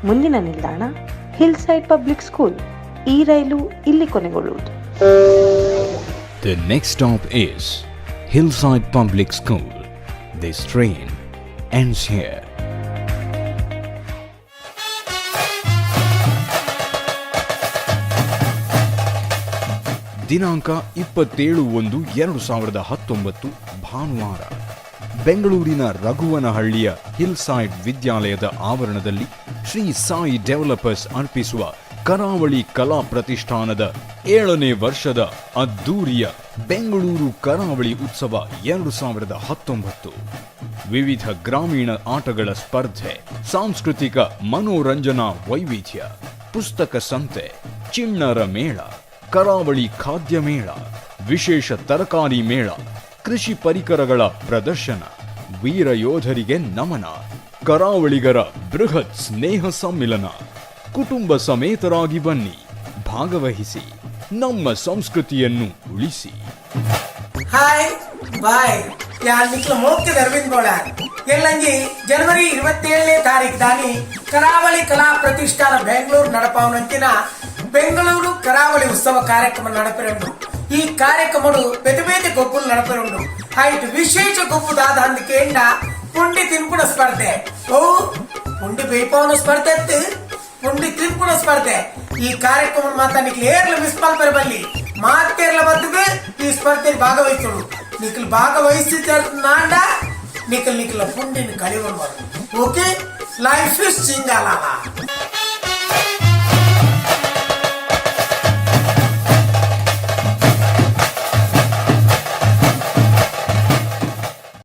ಮುಂದಿನ ನಿಲ್ದಾಣ hill side public school. ಈ ರೈಲು ಇಲ್ಲಿ ಕೊನೆಗೊಳ್ಳುವುದು. The next stop is Hillside Public School. This train ends here. ದಿನಾಂಕ 27/1/2019 ಭಾನುವಾರ ಬೆಂಗಳೂರಿನ ರಘುವನಹಳ್ಳಿಯ ಹಿಲ್ಸೈಡ್ ವಿದ್ಯಾಲಯದ ಆವರಣದಲ್ಲಿ ಶ್ರೀ ಸಾಯಿ ಡೆವಲಪರ್ಸ್ ಅರ್ಪಿಸುವ ಕರಾವಳಿ ಕಲಾ ಪ್ರತಿಷ್ಠಾನದ 7ನೇ ವರ್ಷದ ಅದ್ದೂರಿಯ ಬೆಂಗಳೂರು ಕರಾವಳಿ ಉತ್ಸವ 2019. ವಿವಿಧ ಗ್ರಾಮೀಣ ಆಟಗಳ ಸ್ಪರ್ಧೆ, ಸಾಂಸ್ಕೃತಿಕ ಮನೋರಂಜನಾ ವೈವಿಧ್ಯ, ಪುಸ್ತಕ ಸಂತೆ, ಚಿಣ್ಣರ ಮೇಳ, ಕರಾವಳಿ ಖಾದ್ಯ ಮೇಳ, ವಿಶೇಷ ತರಕಾರಿ ಮೇಳ, ಕೃಷಿ ಪರಿಕರಗಳ ಪ್ರದರ್ಶನ, ವೀರ ಯೋಧರಿಗೆ ನಮನ, ಕರಾವಳಿಗರ ಬೃಹತ್ ಸ್ನೇಹ ಸಮ್ಮಿಲನ. ಕುಟುಂಬ ಸಮೇತರಾಗಿ ಬನ್ನಿ, ಭಾಗವಹಿಸಿ, ನಮ್ಮ ಸಂಸ್ಕೃತಿಯನ್ನು ಉಳಿಸಿ. ಹಾಯ್ ಬಾಯ್ ಯಾರ್ ನಿಕ್ಲ ಮೋಕ್ಯದ ಅರವಿಂದ್ ಗೌಡ ಎಲ್ಲಂಗಿ ಜನವರಿ 27ನೇ ತಾರೀಕು ದಾನಿ ಕರಾವಳಿ ಕಲಾ ಪ್ರತಿಷ್ಠಾನ ಬೆಂಗಳೂರು ನಡಪಾವನಂತಿನ ಬೆಂಗಳೂರು ಕರಾವಳಿ ಉತ್ಸವ ಕಾರ್ಯಕ್ರಮ ನಡಪೆರಂಡು. ಈ ಕಾರ್ಯಕ್ರಮಡು ಬೇತೆ ಬೇತೆ ಗೊಬ್ಬುಲು ನಡಪೆರಂಡು. ಆಯ್ತು ವಿಶೇಷ ಗೊಬ್ಬುದಾದ ಅಂದಿಕೆಂಡ ಪುಂಡಿ ತಿನ್ಪುಣ ಸ್ಪರ್ಧೆ, ಪುಂಡಿ ಬೇಯ್ಪವನ ಸ್ಪರ್ಧೆ ಎತ್ತು, ಪುಂಡಿ ತಿನ್ಪುಣ ಸ್ಪರ್ಧೆ. ಈ ಕಾರ್ಯಕ್ರಮ ಮಾತಾ ನಿಕ್ಲು ಏರ್ಲ ಮಿಸ್ ಪಾಲ್ ಬರಬಲ್ಲಿ ಮಾತೇರ್ಲ ಬದುಕು ಈ ಸ್ಪರ್ಧೆಯಲ್ಲಿ ಭಾಗವಹಿಸೋಡು. ನಿಕ್ಲು ಭಾಗವಹಿಸಿದ ನಾಂಡ ನಿಕ್ಲ ಪುಂಡಿನ ಕಲಿವನ್ ಓಕೆ ಲೈಫ್ ಇಸ್ ಸಿಂಗಾಲ.